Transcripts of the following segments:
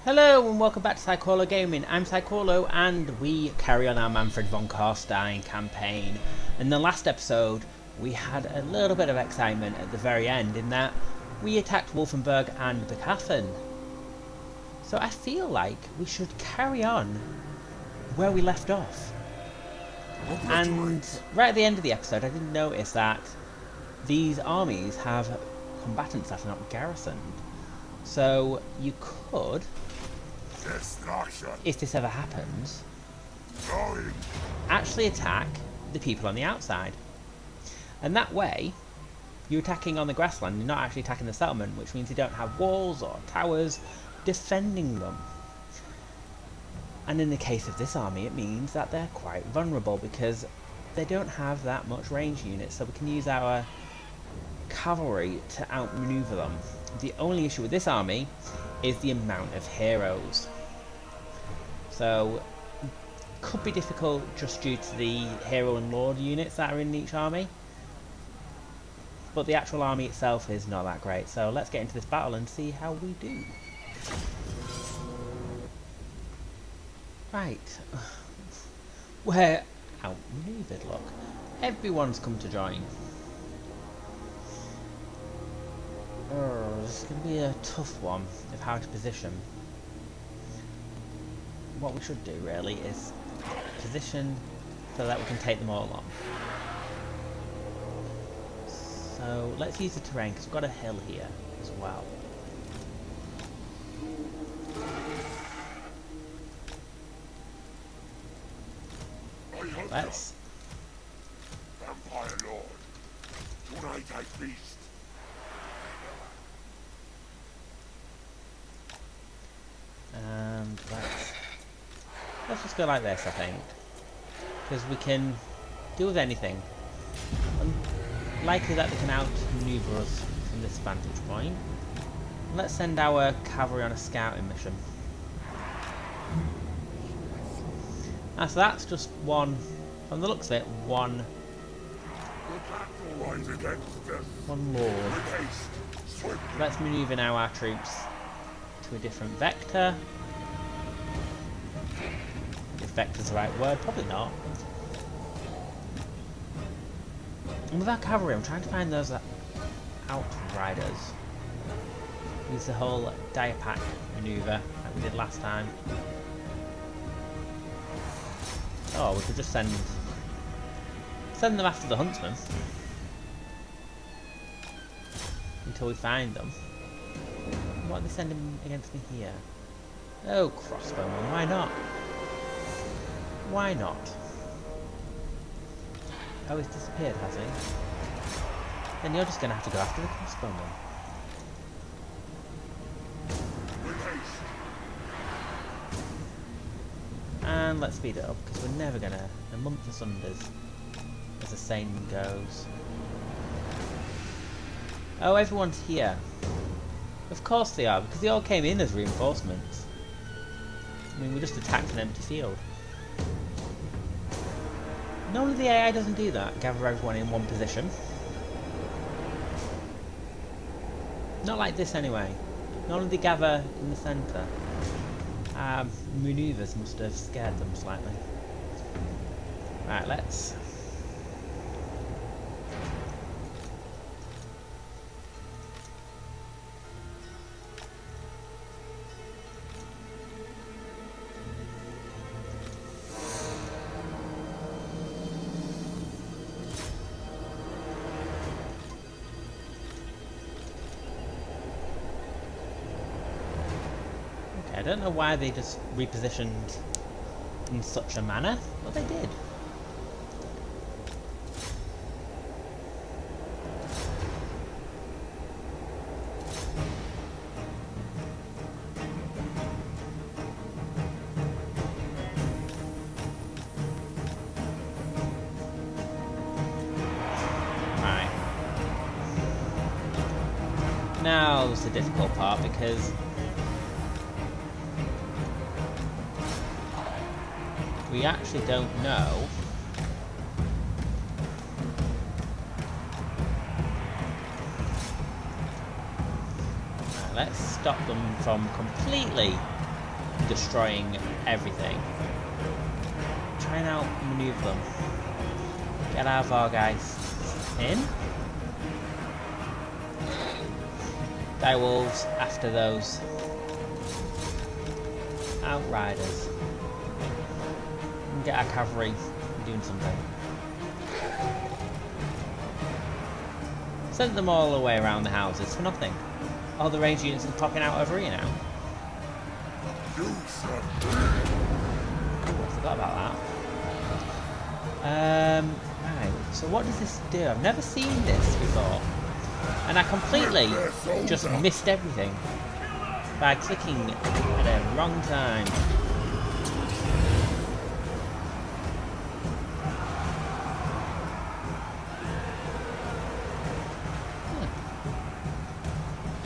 Hello and welcome back to Psycholo Gaming. I'm Psycholo and we carry on our Mannfred von Carstein campaign. In the last episode we had a little bit of excitement at the very end in that we attacked Wolfenburg and Beckhafen. So I feel like we should carry on where we left off. And right at the end of the episode I did notice that these armies have combatants that are not garrisoned. So you could, if this ever happens, actually attack the people on the outside. And that way, you're attacking on the grassland, you're not actually attacking the settlement, which means you don't have walls or towers defending them. And in the case of this army, it means that they're quite vulnerable because they don't have that much range units, so we can use our cavalry to outmaneuver them. The only issue with this army is the amount of heroes. So, could be difficult just due to the hero and lord units that are in each army. But the actual army itself is not that great. So let's get into this battle and see how we do. Right. We're outmaneuvered, look. Everyone's come to join. This is going to be a tough one of how to position. What we should do really is position so that we can take them all on. So let's use the terrain because we've got a hill here as well. Let's. Vampire Lord, tonight I feast. And let's just go like this, I think, because we can deal with anything. Likely that they can outmaneuver us from this vantage point. Let's send our cavalry on a scouting mission. So that's just one, from the looks of it, one lord. Let's manoeuvre now our troops to a different vector. If vector's the right word, probably not. And with our cavalry, I'm trying to find those outriders. Use the whole diapack maneuver like we did last time. Oh, we could just send them after the huntsman until we find them. What are they sending against me here? Oh, crossbowman, why not? Why not? Oh, he's disappeared, has he? Then you're just going to have to go after the crossbowman. And let's speed it up, because we're never going to... A month of sunders, as the saying goes. Oh, everyone's here. Of course they are, because they all came in as reinforcements. I mean, we just attacked an empty field. Normally the AI doesn't do that, gather everyone in one position. Not like this anyway. Normally they gather in the centre. Manoeuvres must have scared them slightly. Right, let's... I don't know why they just repositioned in such a manner, but they did. Right. Now it's the difficult part because we actually don't know Let's stop them from completely destroying everything. Try and outmaneuver them. Get our Vargeist in. Direwolves after those Outriders. And get our cavalry doing something. Sent them all the way around the houses for nothing. All the range units are popping out over here now. Ooh, I forgot about that. Right, so what does this do? I've never seen this before. And I completely just missed everything by clicking at the wrong time.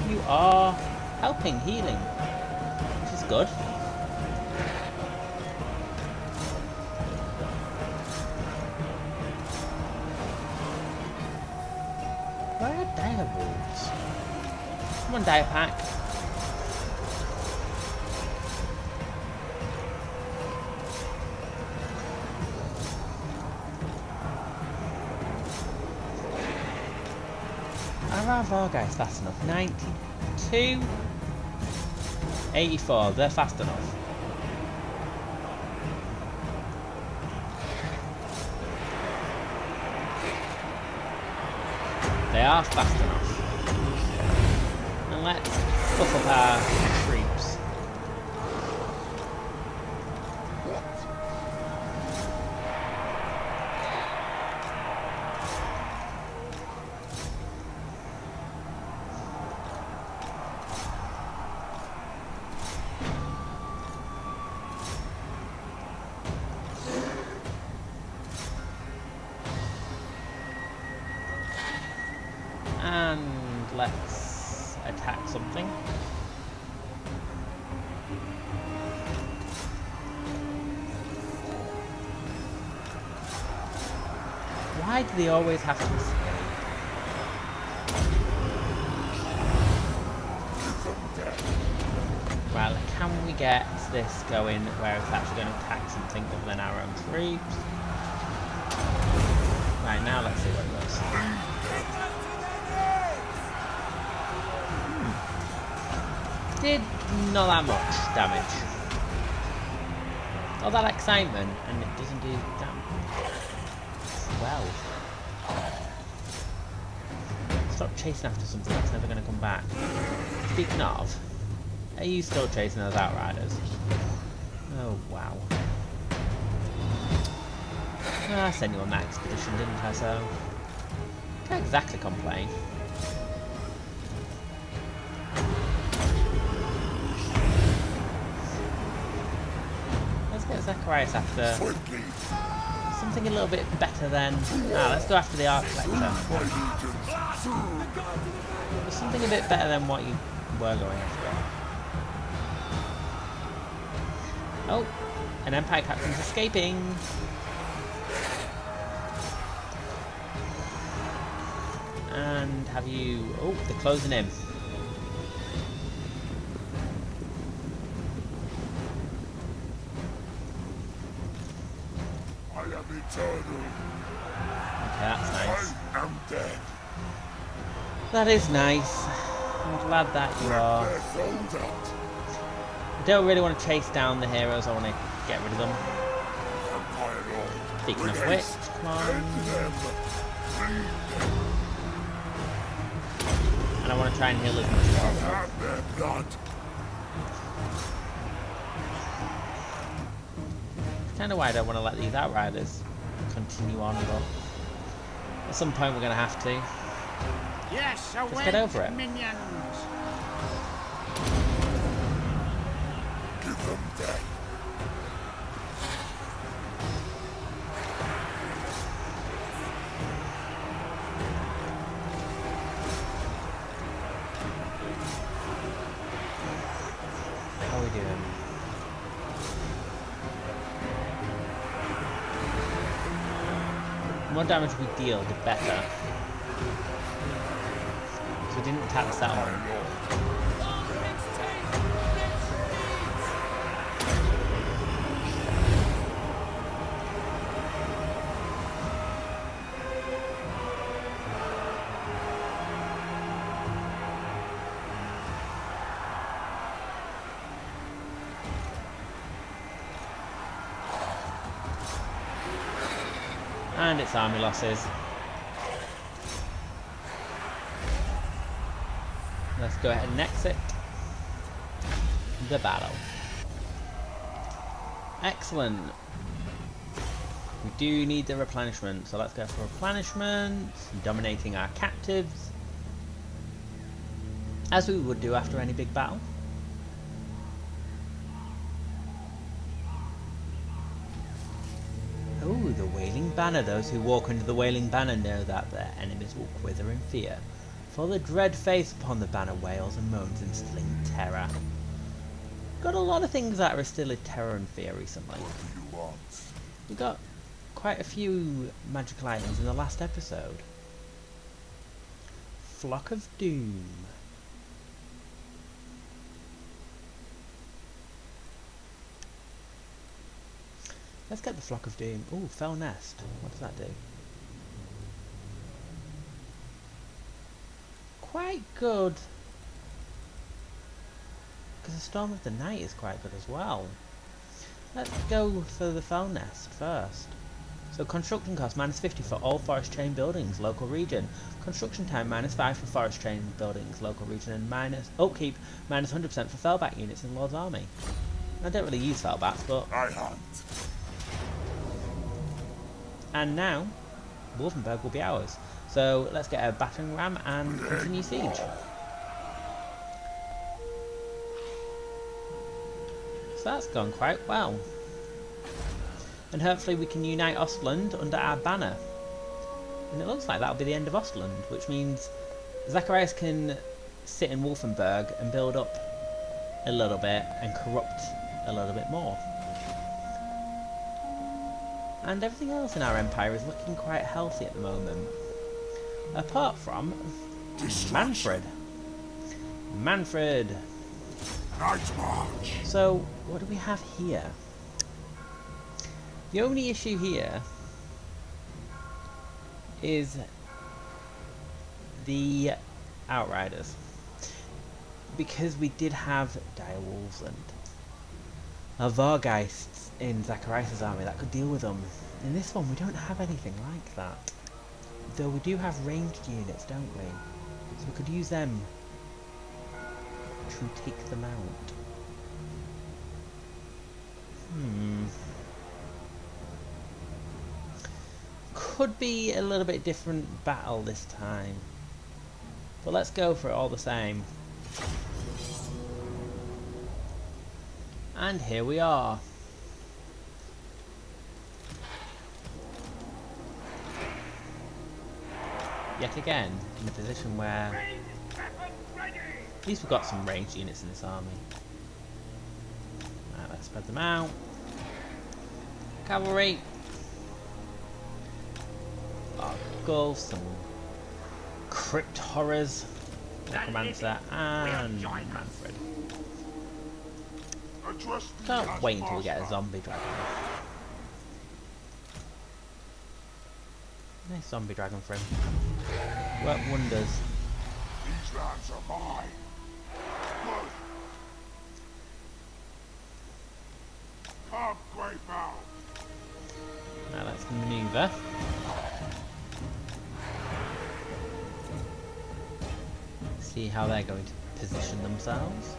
You are helping, healing, which is good. Where are direwolves? Come on, dire pack. Are our Vargeist fast enough? 92? 84, they're fast enough. They are fast enough. And let's buff up our troops. And let's attack something. Why do they always have to escape? Well, can we get this going where it's actually going to attack something other than our own troops? Right, now let's see what it does. Did not that much damage. All that excitement and it doesn't do damage. 12. Stop chasing after something that's never going to come back. Speaking of, are you still chasing those Outriders? Oh wow. I sent you on that expedition, didn't I, so... Can't exactly complain. Let's get Zacharias after something a little bit better than... let's go after the Archlector. Something a bit better than what you were going after. Oh, an Empire Captain's escaping. And have you... Oh, they're closing in. I am eternal. Okay, that's nice. I am dead. That is nice. I'm glad that you are. Their souls out. I don't really want to chase down the heroes, I want to get rid of them. Empire Lord. Speaking of which, come on. And I want to try and heal as much as possible. Have their blood. It's kind of why I don't want to let these Outriders continue on, but at some point we're going to have to. Yes, just get over it. Minions. Give them death. How are we doing? The more damage we deal, the better. So we didn't attack the settlement. And its army losses. Let's go ahead and exit the battle. Excellent. We do need the replenishment, so let's go for replenishment, dominating our captives, as we would do after any big battle. Oh, the Wailing Banner. Those who walk under the Wailing Banner know that their enemies will quither in fear, for the dread face upon the banner wails and moans, instilling terror. Got a lot of things that are instilling terror and fear recently. What do you want? We got quite a few magical items in the last episode. Flock of Doom. Let's get the Flock of Doom. Ooh, Fell Nest. What does that do? Quite good. Because the Storm of the Night is quite good as well. Let's go for the Fell Nest first. So construction cost -50 for all forest chain buildings, local region. Construction time -5 for forest chain buildings, local region, and upkeep -100% for fellback units in Lord's army. I don't really use fellbacks, but. I hunt. And now, Wolfenburg will be ours. So let's get a battering ram and continue siege. So that's gone quite well. And hopefully we can unite Ostland under our banner. And it looks like that'll be the end of Ostland, which means Zacharias can sit in Wolfenburg and build up a little bit and corrupt a little bit more. And everything else in our empire is looking quite healthy at the moment. Apart from Mannfred. Mannfred. Night march. So, what do we have here? The only issue here is the Outriders. Because we did have direwolves and Vargeists in Zacharias' army that could deal with them. In this one we don't have anything like that. Though we do have ranged units, don't we? So we could use them to take them out. Could be a little bit different battle this time. But let's go for it all the same. And here we are. Yet again, in a position where at least we've got some ranged units in this army. Right, let's spread them out. Cavalry. Gulls, some crypt horrors, necromancer, and Mannfred. Can't wait until we get a zombie dragon. Nice zombie dragon for him. Work wonders. These lands are mine. Good. Come, great mouth. Now let's maneuver. See how they're going to position themselves.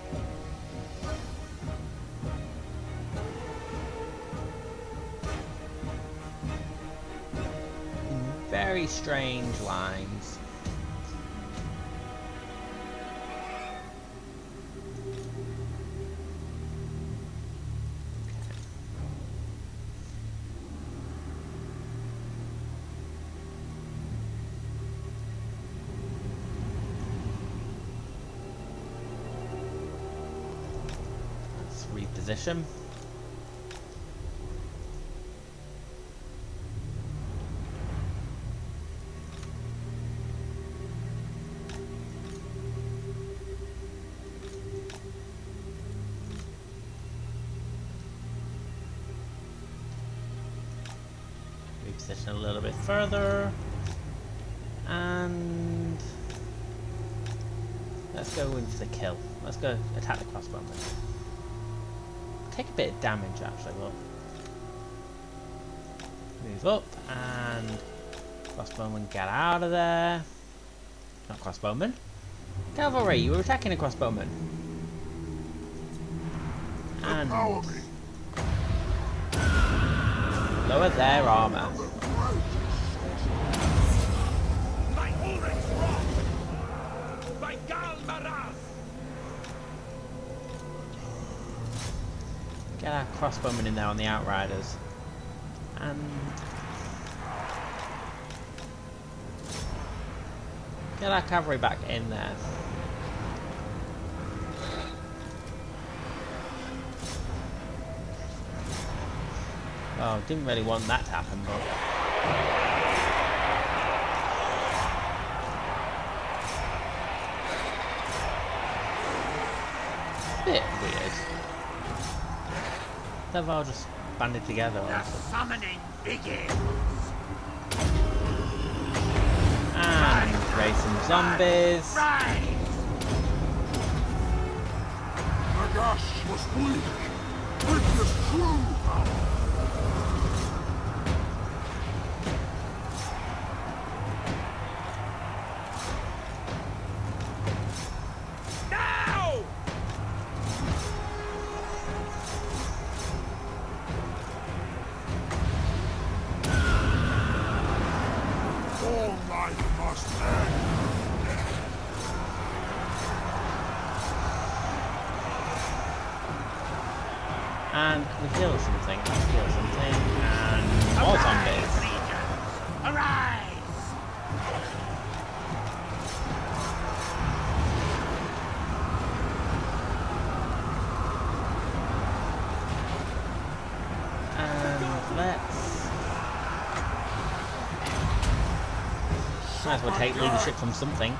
In very strange lines. Reposition. Reposition a little bit further, and let's go in for the kill. Let's go attack the crossbowmen. Take a bit of damage actually, but Move up and crossbowman, get out of there. Not crossbowman. Cavalry, you were attacking a crossbowman. And lower their armour. Get our crossbowmen in there on the outriders. And get our cavalry back in there. Oh, didn't really want that to happen, but bit weird. They've all just banded together. The summoning begins. And raise some zombies. Rise! Nagash was weak. Witness true power. Now! All life must end. And we heal something. Let's heal something. And more zombies. Arise! And let's might as well take leadership from something.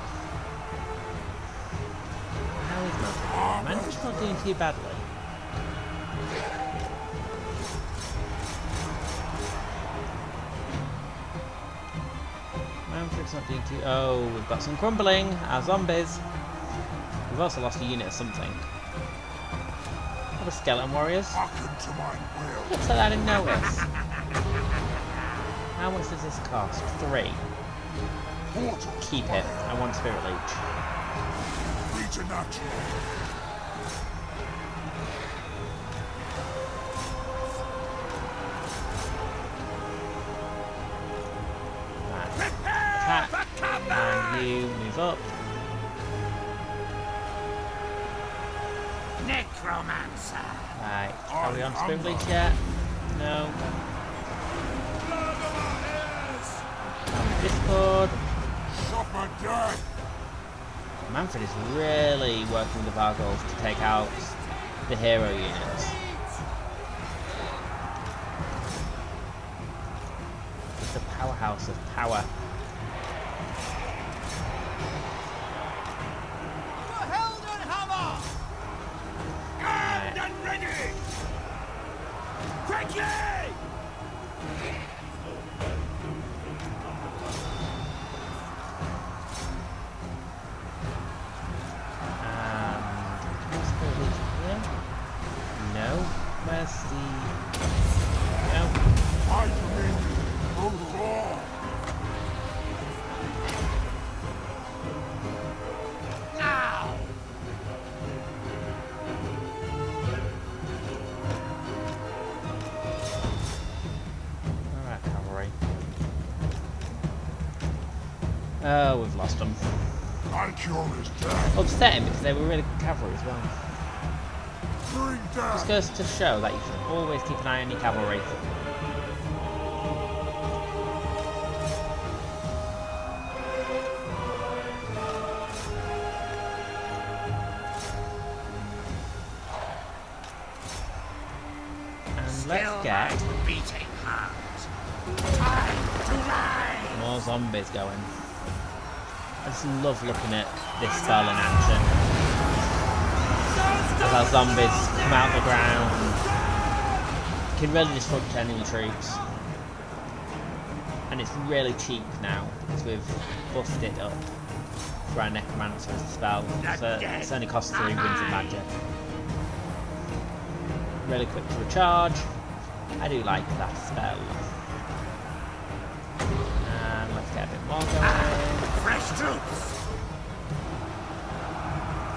How is Mannfred? Mannfred's not doing too badly. Mannfred's not doing too. Oh, we've got some crumbling. Our zombies. We've also lost a unit of something. What are skeleton warriors? Hearken to my will. Looks like I didn't notice. How much does this cost? 3. Portals Keep it. I want spirit leech. preternatural. Right. Attack. And you move up. Necromancer. Right. Are we on spirit leech yet? No. Discord. Suffer death. Mannfred is really working with the Vargals to take out the hero units. It's the powerhouse of power. Armed and ready! Quickly! Where's the village here? No. Where's the... No. I command brutal law. Now! Alright, cavalry. Oh, we've lost them. My cure is death. Upsetting because they were really good cavalry as well. Bring Just death. goes to show that you should always keep an eye on your cavalry. And let's get Beating heart. Time to rise! more zombies going. I just love looking at this spell in action. As our zombies come out of the ground, can really disrupt enemy troops. And it's really cheap now because we've busted it up for our necromancer as a spell. So it's only costs 3 wins of magic. Really quick to recharge. I do like that spell. More going. Fresh troops!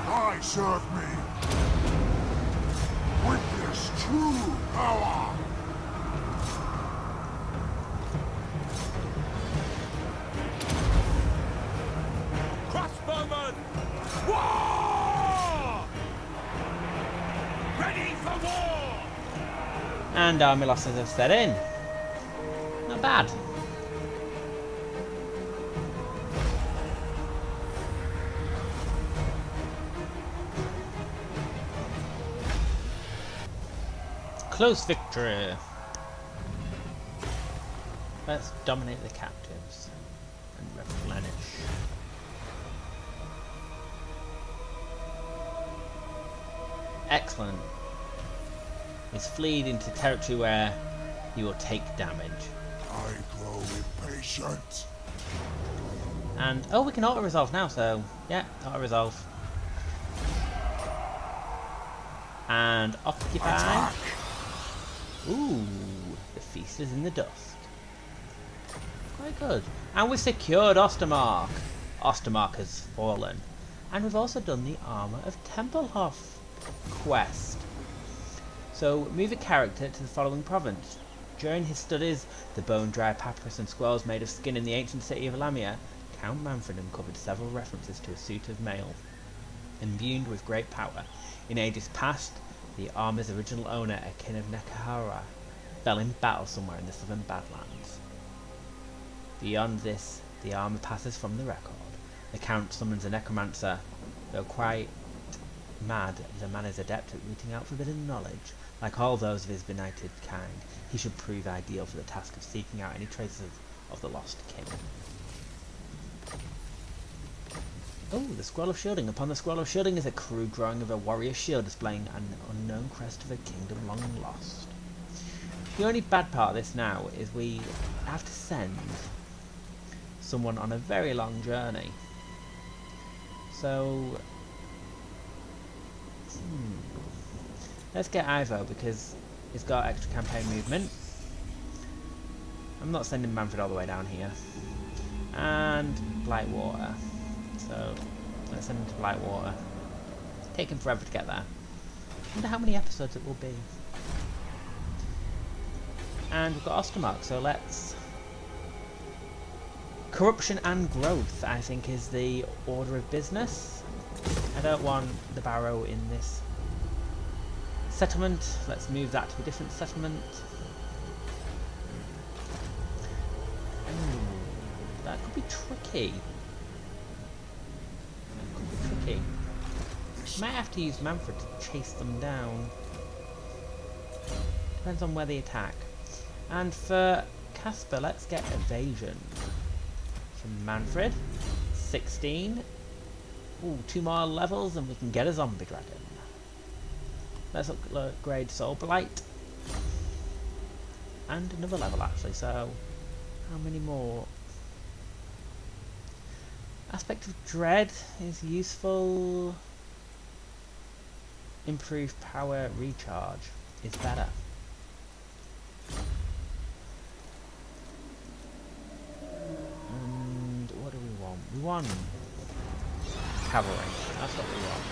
I serve me. Witness true power. Crossbowmen! War! Ready for war! And army losses have set in. Not bad. Close victory. Let's dominate the captives and replenish. Excellent. He's fleed into territory where he will take damage. I grow impatient. And oh, we can auto resolve now, so yeah, auto resolve. And occupy. Attack. Ooh, the feast is in the dust. Quite good. And we've secured Ostermark. Ostermark has fallen. And we've also done the Armour of Tempelhof quest. So move a character to the following province. During his studies, the bone-dry papyrus and scrolls made of skin in the ancient city of Lamia, Count Mannfred uncovered several references to a suit of mail. Imbued with great power, in ages past, the armor's original owner, a kin of Nekahara, fell in battle somewhere in the southern Badlands. Beyond this, the armor passes from the record. The Count summons a necromancer. Though quite mad, the man is adept at rooting out forbidden knowledge. Like all those of his benighted kind, he should prove ideal for the task of seeking out any traces of the lost king. Oh, the Scroll of Shielding. Upon the Scroll of Shielding is a crude drawing of a warrior shield displaying an unknown crest of a kingdom long lost. The only bad part of this now is we have to send someone on a very long journey. So, let's get Ivo because he's got extra campaign movement. I'm not sending Mannfred all the way down here. And Blightwater. So let's send him to Blightwater. Take him forever to get there. I wonder how many episodes it will be. And we've got Ostermark, so let's... Corruption and growth, I think, is the order of business. I don't want the barrow in this settlement. Let's move that to a different settlement. Ooh, that could be tricky. Might have to use Mannfred to chase them down. Depends on where they attack. And for Casper, let's get evasion. From Mannfred, 16. Ooh, 2 more levels and we can get a zombie dragon. Let's upgrade Soul Blight. And another level actually, so how many more? Aspect of Dread is useful. Improved power recharge is better. And what do we want? We want cavalry. That's what we want.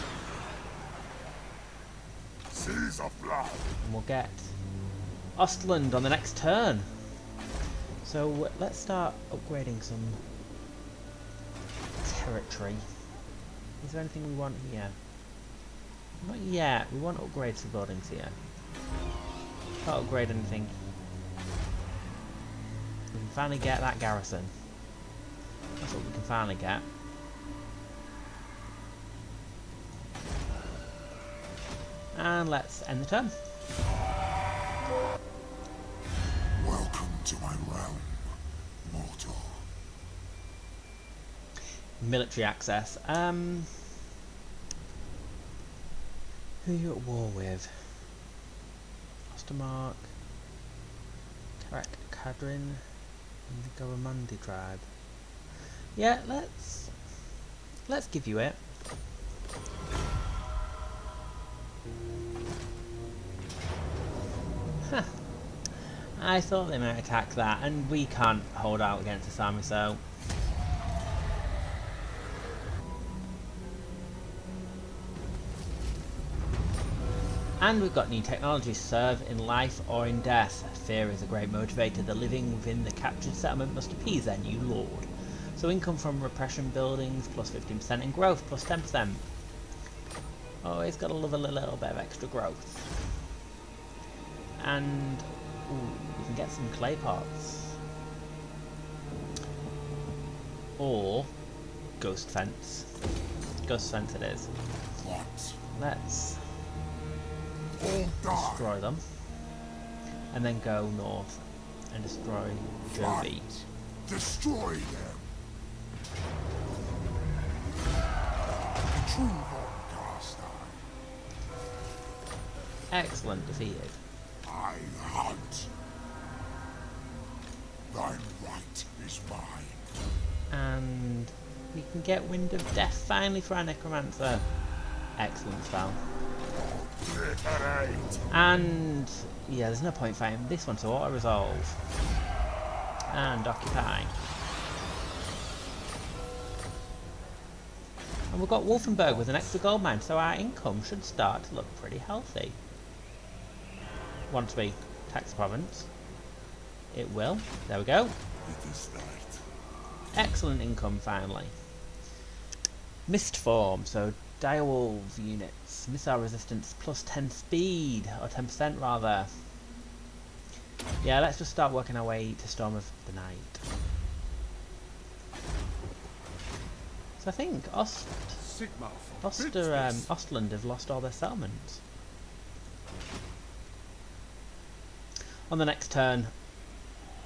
Seas of blood. And we'll get Ostland on the next turn. So let's start upgrading some territory. Is there anything we want here? Not yet. We want upgrades for buildings here. Can't upgrade anything. We can finally get that garrison. That's what we can finally get. And let's end the turn. Welcome to my realm, mortal. Military access. Who are you at war with? Ostermark, Karak Kadrin, and the Goramandi tribe. Yeah, let's give you it. Huh. I thought they might attack that, and we can't hold out against this army, so And we've got new technology. Serve in life or in death. Fear is a great motivator. The living within the captured settlement must appease their new lord. So income from repression buildings plus 15% and growth plus 10%. Always got to love a little bit of extra growth. And ooh, we can get some clay pots. Or ghost fence. Ghost fence it is. What? Let's All die. destroy them. And then go north and destroy Jovi. Fight. Destroy them. True von Carstein. Excellent, defeated. I hunt. Thine right is mine. And we can get Wind of Death finally for our Necromancer. Excellent spell. Obliterate. And yeah, there's no point fighting this one, so auto resolve. And occupy. And we've got Wolfenberg with an extra gold mine, so our income should start to look pretty healthy. Once we tax the province. It will. There we go. It is night. Excellent income finally. Mist form, so direwolf units. Missile resistance plus 10 speed, or 10% rather. Yeah, let's just start working our way to Storm of the Night. So I think Sigma forbids this. Ostland have lost all their settlements. On the next turn,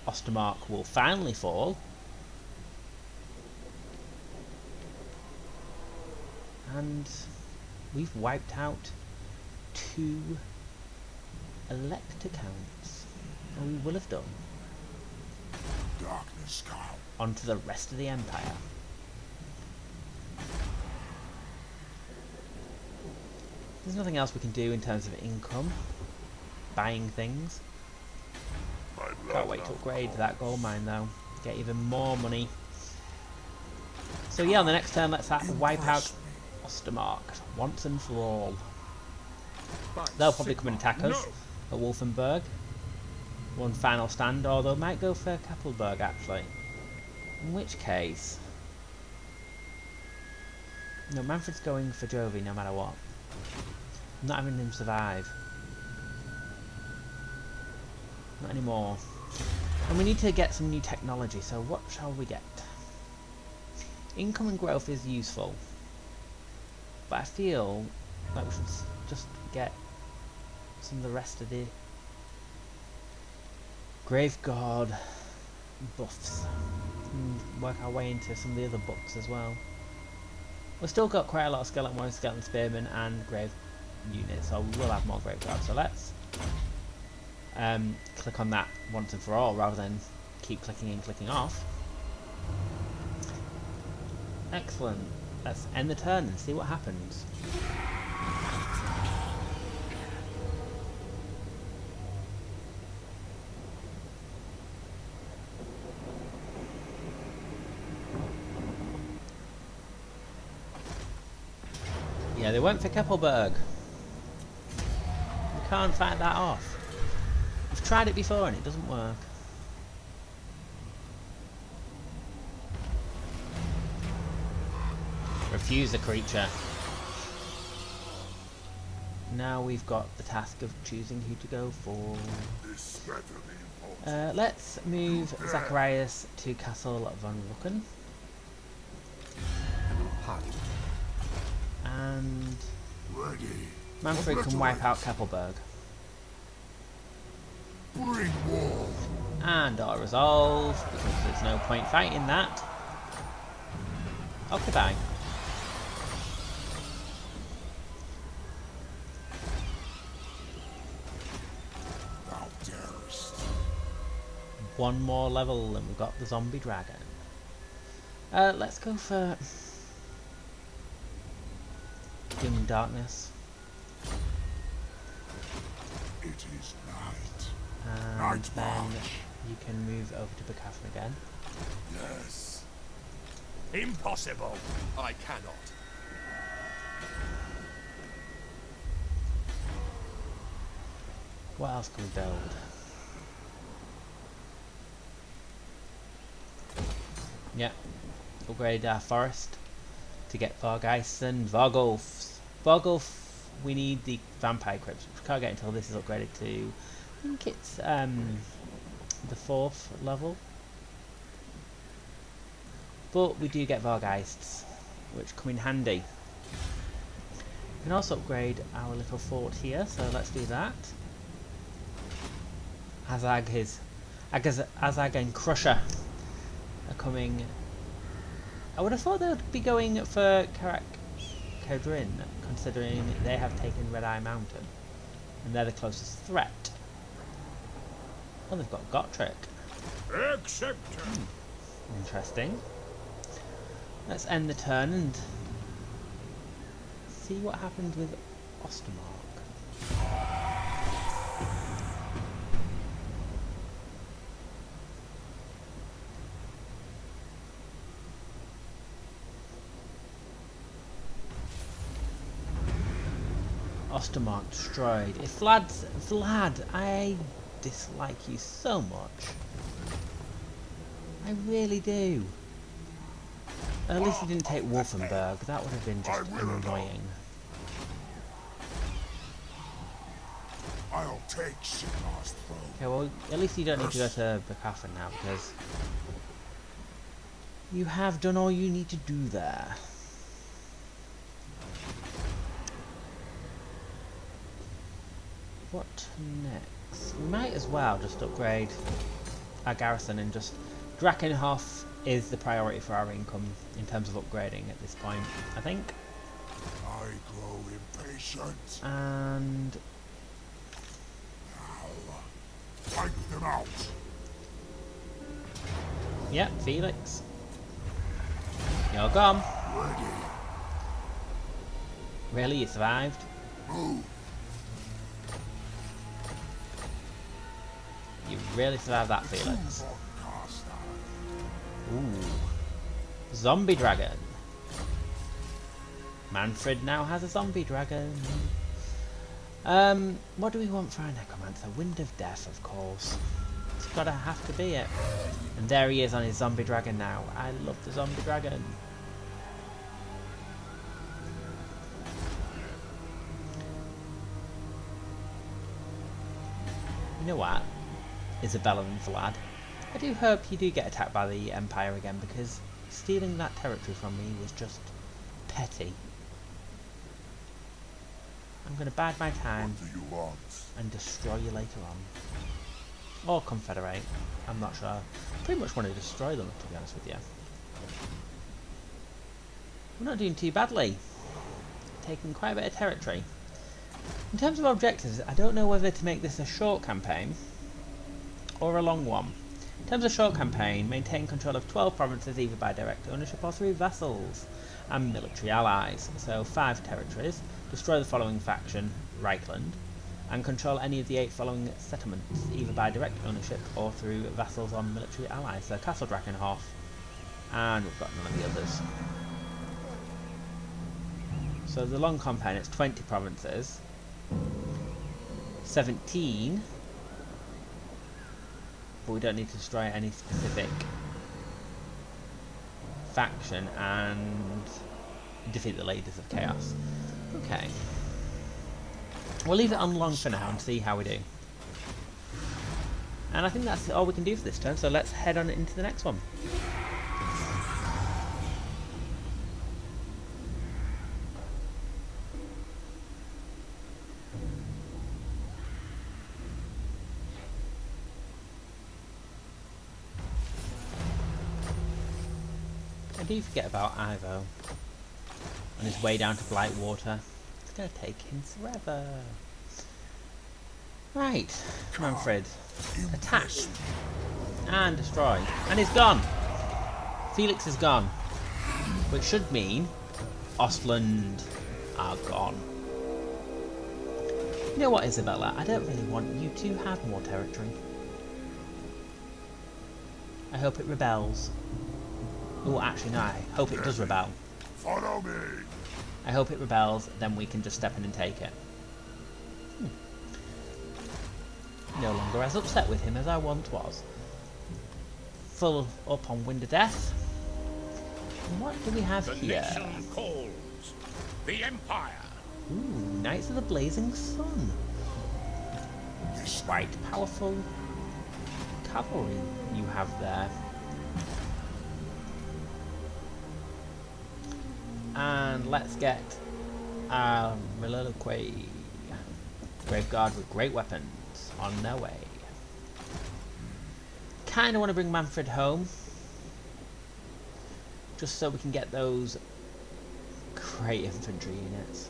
Ostermark will finally fall. And we've wiped out 2 elector counts. Or we will have done. Darkness come. On to the rest of the Empire. There's nothing else we can do in terms of income. Buying things. Can't wait to upgrade that gold mine though. Get even more money. So yeah, on the next turn let's wipe out Ostermark once and for all. They'll probably come and attack us at Wolfenberg. One final stand, or they might go for Kappelberg actually. In which case... No, Mannfred's going for Jovi no matter what. I'm not having him survive. Not anymore. And we need to get some new technology, so what shall we get? Income and growth is useful. But I feel like we should just get some of the rest of the Grave Guard buffs. And work our way into some of the other books as well. We've still got quite a lot of Skeleton Warriors, Skeleton Spearmen and Grave units, so we'll have more Grave Guards. So let's click on that once and for all, rather than keep clicking and clicking off. Excellent. Let's end the turn and see what happens. Yeah, they went for Keppelberg. We can't fight that off. We've tried it before and it doesn't work. Refuse the creature. Now we've got the task of choosing who to go for. This better be important. Let's move Zacharias to Castle von Rucken. And Ready. Mannfred can wipe out Keppelberg. Bring war. And auto resolve, because there's no point fighting that. Occupy. Thou darest. One more level and we've got the zombie dragon. Let's go for Doom and Darkness. It is night. And Night then march. you can move over to Bacafra again. Yes. Impossible. I cannot. What else can we build? Yeah, upgrade our forest to get Vargeists and Vargulfs. Vargulf, we need the vampire crypts, which we can't get until this is upgraded to, I think it's the 4th level. But we do get Vargeists, which come in handy. We can also upgrade our little fort here, so let's do that. Azag and Crusher are coming. I would have thought they would be going for Karak Kodrin, considering they have taken Red Eye Mountain, and they're the closest threat. Oh, they've got Gotrek. Interesting. Let's end the turn and see what happens with Ostermark. Ostermark destroyed. If Vlad, I dislike you so much. I really do. At least he didn't take Wolfenburg. That would have been just annoying. I'll take Sigmar's throne. Okay, well, at least you don't need to go to Bacafin now, because you have done all you need to do there. What next? We might as well just upgrade our garrison and just... Drakenhof is the priority for our income in terms of upgrading at this point, I think. I grow impatient. And... Now, wipe them out. Yep, Felix. You're gone. Ready. Really, you survived? Move. You really survived that, Felix. Mannfred von Carstein. Ooh. Zombie dragon. Mannfred now has a zombie dragon. What do we want for our necromancer? Wind of Death, of course. It's gotta have to be it. And there he is on his zombie dragon now. I love the zombie dragon. You know what? Isabella and Vlad. I do hope you do get attacked by the Empire again, because stealing that territory from me was just petty. I'm going to bide my time What do you want? and destroy you later on. Or confederate. I'm not sure. Pretty much want to destroy them, to be honest with you. We're not doing too badly. Taking quite a bit of territory. In terms of objectives, I don't know whether to make this a short campaign or a long one. In terms of short campaign, maintain control of 12 provinces either by direct ownership or through vassals and military allies. So 5 territories. Destroy the following faction, Reichland, and control any of the 8 following settlements either by direct ownership or through vassals or military allies. So Castle Drakenhof, and we've got none of the others. So the long campaign, it's 20 provinces, 17, but we don't need to destroy any specific faction, and defeat the Ladies of Chaos. Okay. We'll leave it on long for now and see how we do. And I think that's all we can do for this turn, so let's head on into the next one. I do forget about Ivo on his way down to Blightwater. It's going to take him forever. Right, Mannfred. Attack. And destroy. And he's gone. Felix is gone. Which should mean Ostland are gone. You know what, Isabella? I don't really want you to have more territory. I hope it rebels. Oh, actually no, I hope it does rebel. Follow me. I hope it rebels, then we can just step in and take it. No longer as upset with him as I once was. Full up on Wind of Death. And what do we have here? The nation calls. The Empire. Ooh, Knights of the Blazing Sun. Quite powerful cavalry you have there. And let's get our Mililoquy Graveguard with great weapons on their way. Kinda want to bring Mannfred home, just so we can get those great infantry units.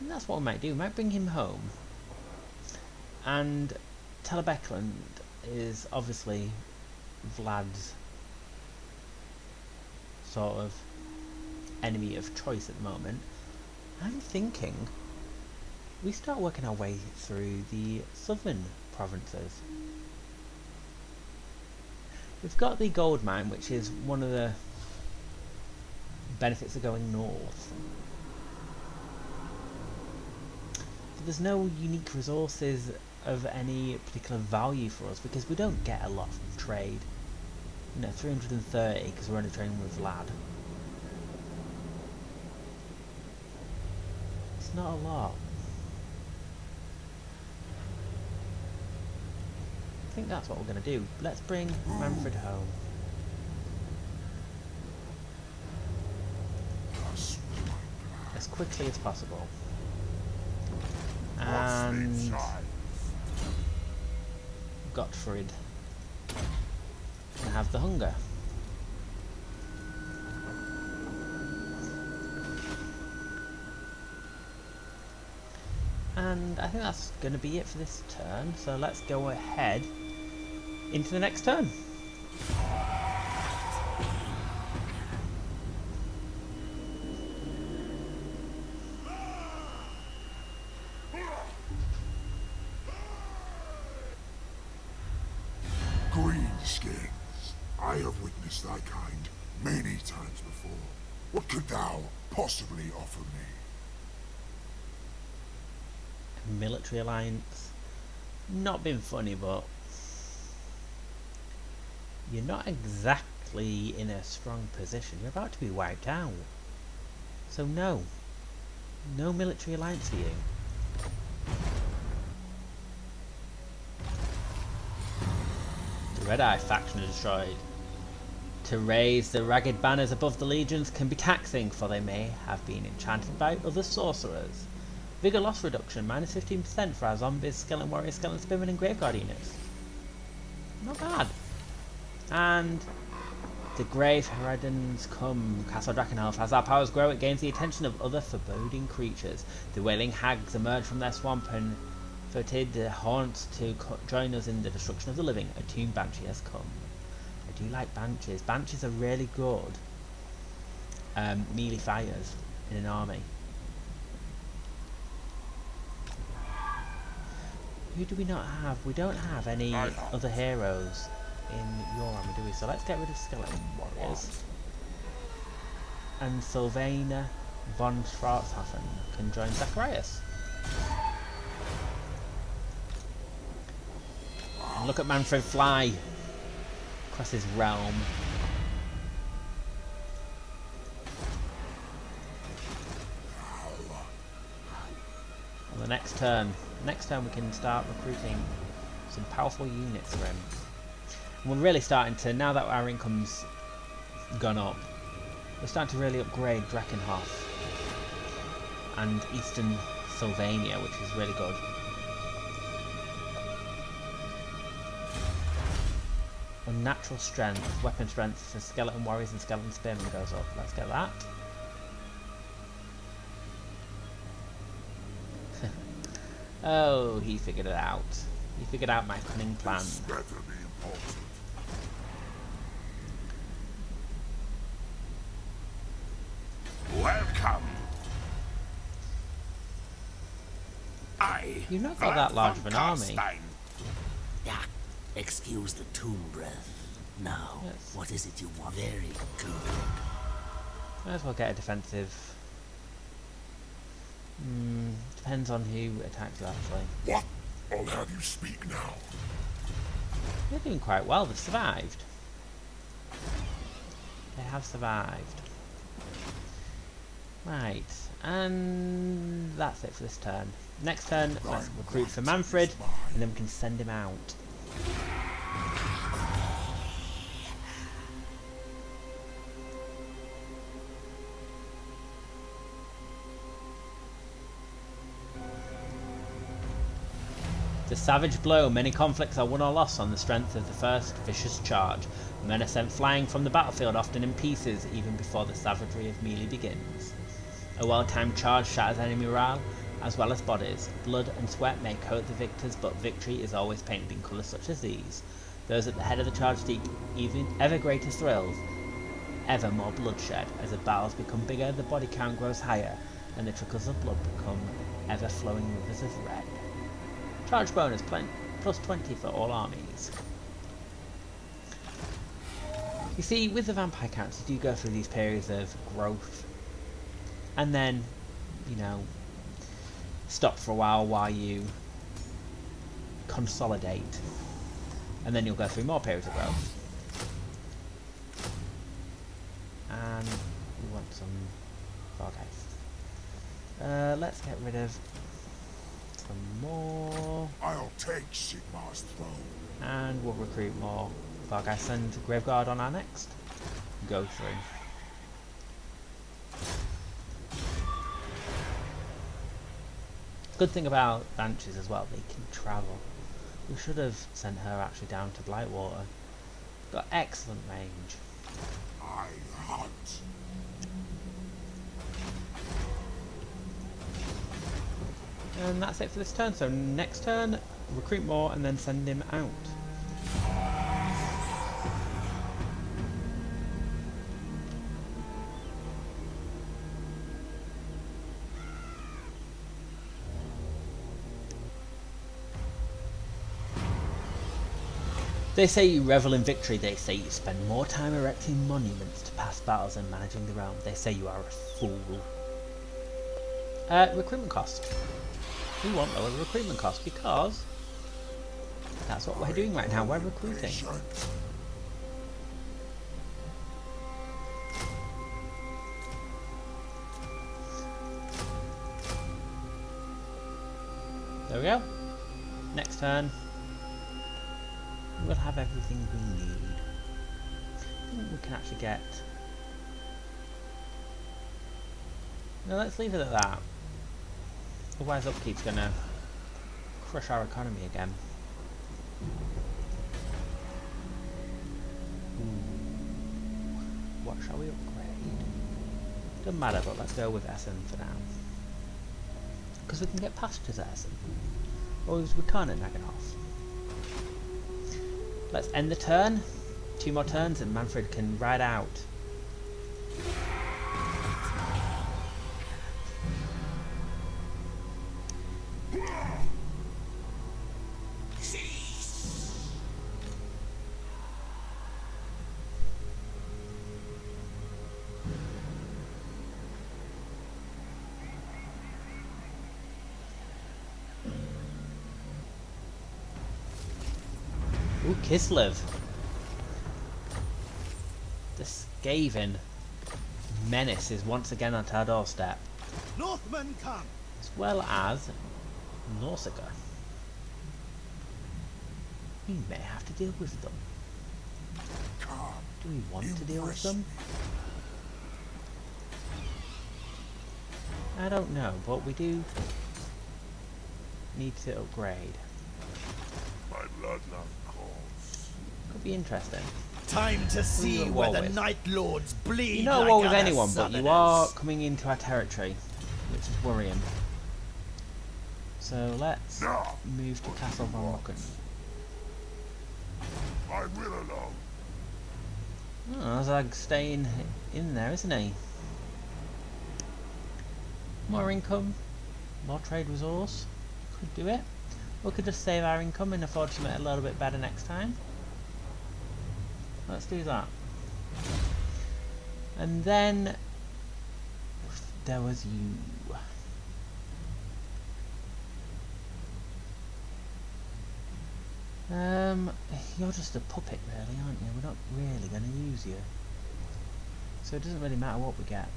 And that's what we might do. We might bring him home. And Telebekland is obviously Vlad's sort of enemy of choice at the moment. I'm thinking we start working our way through the southern provinces. We've got the gold mine, which is one of the benefits of going north. But there's no unique resources of any particular value for us because we don't get a lot from trade. You know, 330 because we're only trading with Vlad. It's not a lot. I think that's what we're going to do. Let's bring Mannfred home. As quickly as possible. And Gottfried can have the hunger. And I think that's going to be it for this turn, so let's go ahead into the next turn. Greenskins, I have witnessed thy kind many times before. What could thou possibly offer me? Military alliance. Not been funny, but you're not exactly in a strong position. You're about to be wiped out. So no. No military alliance for you. The Red Eye faction is destroyed. To raise the ragged banners above the legions can be taxing, for they may have been enchanted by other sorcerers. Vigor loss reduction, minus 15% for our zombies, skeleton warriors, skeleton spearmen and graveguard units. Not bad. And the Grave Heredens come. Castle Drakenhof. As our powers grow, it gains the attention of other foreboding creatures. The wailing hags emerge from their swamp and footed haunts to join us in the destruction of the living. A tomb banshee has come. I do like banshees. Banshees are really good melee fighters in an army. Who do we not have? We don't have any other heroes in your army, do we? So let's get rid of skeleton warriors. And Sylvain von Schwarzhafen can join Zacharias. And look at Mannfred fly across his realm. On the next turn we can start recruiting some powerful units for him. And we're really starting to, now that our income's gone up, we're starting to really upgrade Drakenhof and Eastern Sylvania, which is really good. Unnatural strength, weapon strength for skeleton warriors and skeleton spearmen goes up. Let's get that. Oh, he figured it out. He figured out my cunning plan. Welcome. You've not got that large of an army. Yeah, excuse the tomb breath. Now, Yes. what is it you want? Very good. Might as well get a defensive Depends on who attacks you, actually. What? I'll have you speak now. They're doing quite well. They've survived. They have survived. Right, and that's it for this turn. Next turn, let's recruit for Mannfred, and then we can send him out. The savage blow. Many conflicts are won or lost on the strength of the first vicious charge. Men are sent flying from the battlefield, often in pieces, even before the savagery of melee begins. A well-timed charge shatters enemy morale, as well as bodies. Blood and sweat may coat the victors, but victory is always painted in colours such as these. Those at the head of the charge seek even ever greater thrills, ever more bloodshed. As the battles become bigger, the body count grows higher, and the trickles of blood become ever-flowing rivers of red. Charge bonus plus 20 for all armies. You see, with the vampire counts, you do go through these periods of growth, and then, you know, stop for a while you consolidate, and then you'll go through more periods of growth. And we want some Vargeist. Let's get rid of some more. I'll take Sigmar's throne. And we'll recruit more Vargeist and Graveguard on our next go through. Good thing about Banshees as well, they can travel. We should have sent her actually down to Blightwater. Got excellent range. I hunt. And that's it for this turn. So next turn, recruit more and then send him out. They say you revel in victory. They say you spend more time erecting monuments to past battles and managing the realm. They say you are a fool. Recruitment cost. We want lower recruitment cost because that's what we're doing right now. We're recruiting. There we go. Next turn. We'll have everything we need. I think we can actually get... No, let's leave it at that. Otherwise upkeep's gonna crush our economy again. What shall we upgrade? Doesn't matter, but let's go with Essen for now. Because we can get pastures at Essen. Or we can't at Naganoff. Let's end the turn. 2 more turns and Mannfred can ride out. Ooh, Kislev. The Skaven menace is once again at our doorstep. Northmen come! As well as Nausicaa. We may have to deal with them. Do we want to deal with them? I don't know, but we do need to upgrade. My bloodline calls. Could be interesting. Time to see at where war the with. Night Lords bleed. You're not at like war with other anyone, but you Southerners. are coming into our territory, which is worrying. So let's move to Castle von Rocken. I will alone. Oh, Zag's staying in there, isn't he? More income, more trade resource. Could do it. We could just save our income and afford something a little bit better next time. Let's do that. And then there was you. You're just a puppet, really, aren't you? We're not really going to use you. So it doesn't really matter what we get.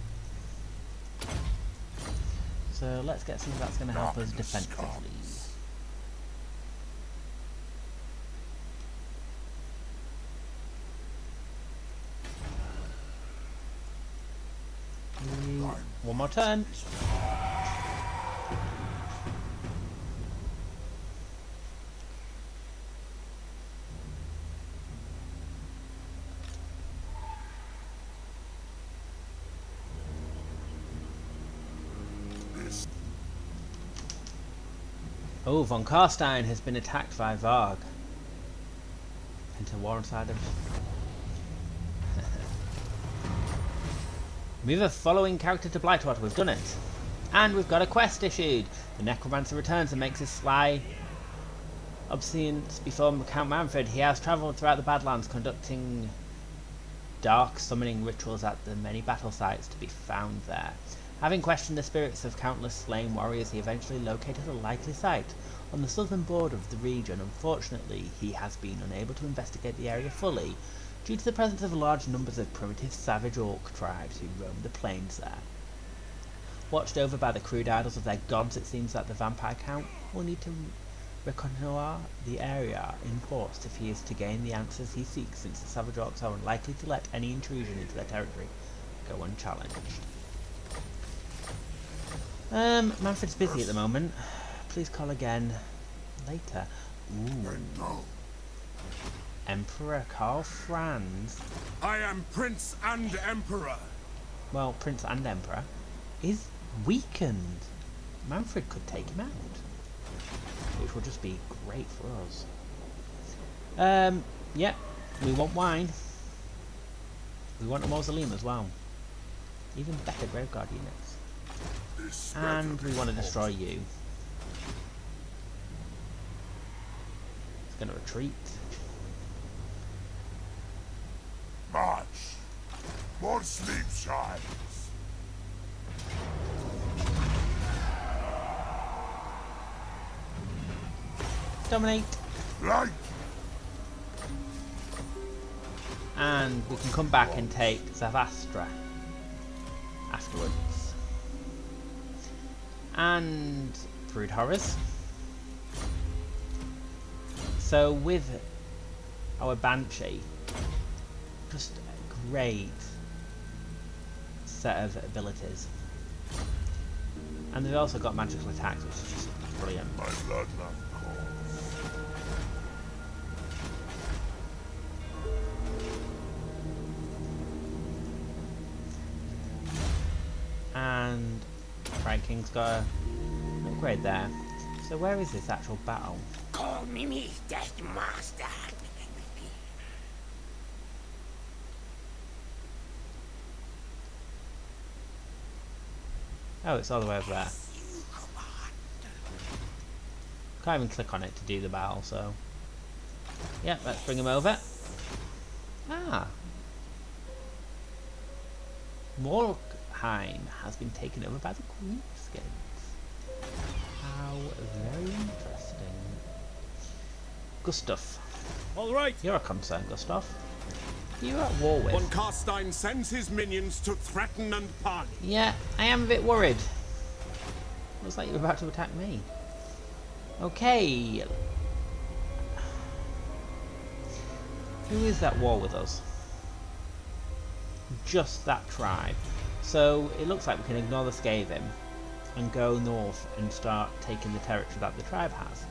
So let's get something that's going to help us defensively. One more turn. Oh, von Carstein has been attacked by Varg. Enter war inside of... Move the following character to Blightwater. We've done it. And we've got a quest issued. The Necromancer returns and makes his sly obscenence before Count Mannfred. He has travelled throughout the Badlands conducting dark summoning rituals at the many battle sites to be found there. Having questioned the spirits of countless slain warriors, he eventually located a likely site on the southern border of the region. Unfortunately, he has been unable to investigate the area fully due to the presence of large numbers of primitive savage orc tribes who roam the plains there. Watched over by the crude idols of their gods, it seems that the vampire count will need to reconnoiter the area in force if he is to gain the answers he seeks, since the savage orcs are unlikely to let any intrusion into their territory go unchallenged. Manfred's busy at the moment. Please call again later. Ooh. Emperor Karl Franz. I am Prince and Emperor. Well, Prince and Emperor is weakened. Mannfred could take him out, which will just be great for us. Yeah, we want wine. We want a mausoleum as well. Even better Graveguard units. And we want to destroy you. It's going to retreat. March. More sleep shines. Dominate. Light. And we can come back and take Zavastra afterwards. And Brood Horrors. So with our Banshee, just a great set of abilities. And they've also got magical attacks, which is just brilliant. My bloodline calls. And Right King's got an upgrade there. So where is this actual battle? Call me Mr. Master. Oh, it's all the way over there. Can't even click on it to do the battle, so... Yeah, let's bring him over. Ah! Morkheim has been taken over by the Queenskins. How very interesting. Gustav. All right. You're a concern, Gustav. You're at war with. Von Carstein sends his minions to threaten and parley. Yeah, I am a bit worried. Looks like you're about to attack me. Okay. Who is at war with us? Just that tribe. So it looks like we can ignore the Skaven and go north and start taking the territory that the tribe has.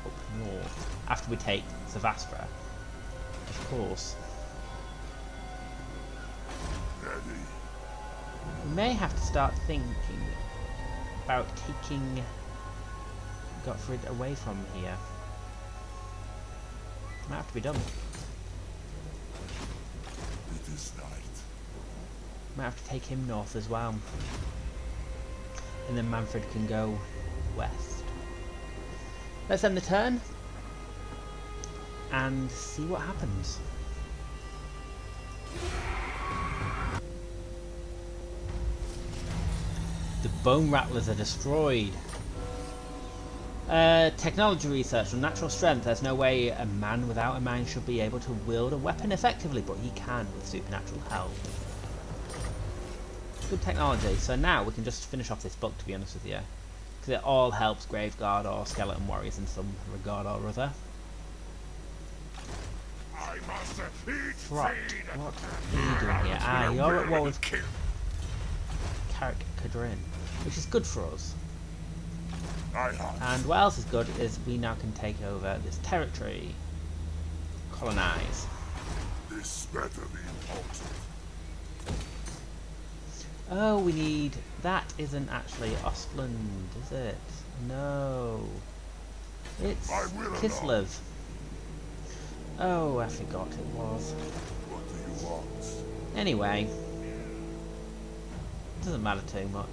Up north. After we take Zavastra, of course. We may have to start thinking about taking Gottfried away from here. Might have to be done. It is night. Might have to take him north as well. And then Mannfred can go west. Let's end the turn and see what happens. The Bone Rattlers are destroyed. Technology research from natural strength. There's no way a man without a mind should be able to wield a weapon effectively, but he can with supernatural help. Good technology. So now we can just finish off this book, to be honest with you, because it all helps Graveguard or Skeleton Warriors in some regard or other. I must eat Trot, feed. what are you doing here? Ah, you're at war with Carrick Cadrin, which is good for us. And what else is good is we now can take over this territory. Colonize. This better be important. Oh, we need... That isn't actually Ostland, is it? No. It's Kislev. Oh, I forgot it was. What do you want? Anyway. Doesn't matter too much.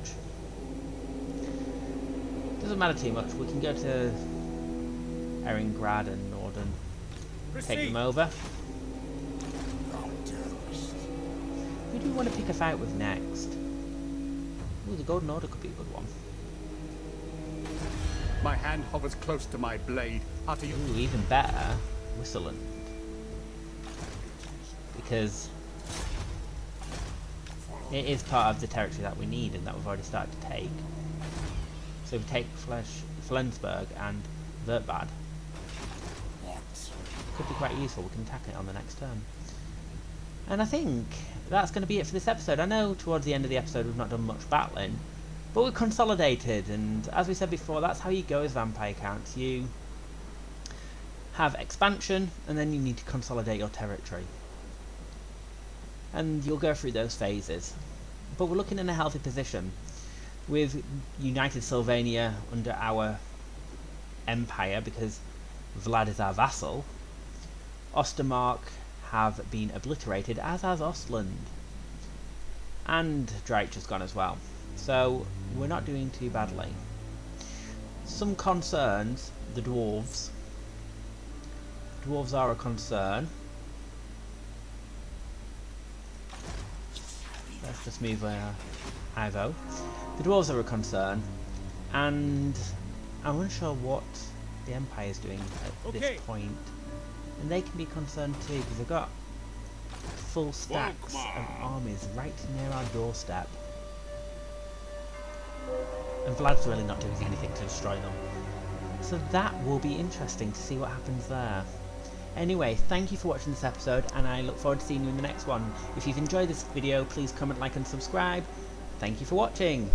Doesn't matter too much. We can go to Eringrad and Norden. Take them over. Who do you want to pick a fight with next? Ooh, the Golden Order could be a good one. My hand hovers close to my blade. Utter you. Ooh, even better, Whistleland. Because it is part of the territory that we need and that we've already started to take. So if we take Flensburg and Vertbad, could be quite useful. We can attack it on the next turn. And I think that's going to be it for this episode. I know towards the end of the episode we've not done much battling, but we've consolidated, and as we said before, that's how you go as vampire counts. You have expansion, and then you need to consolidate your territory. And you'll go through those phases. But we're looking in a healthy position. With United Sylvania under our empire, because Vlad is our vassal, Ostermark have been obliterated, as has Ostland. And Dreich has gone as well. So we're not doing too badly. Some concerns, the dwarves. Dwarves are a concern. Let's just move Ivo. The dwarves are a concern, and I'm unsure what the Empire is doing at this point. And they can be concerned too, because they've got full stacks of armies right near our doorstep. And Vlad's really not doing anything to destroy them. So that will be interesting to see what happens there. Anyway, thank you for watching this episode, and I look forward to seeing you in the next one. If you've enjoyed this video, please comment, like and subscribe. Thank you for watching.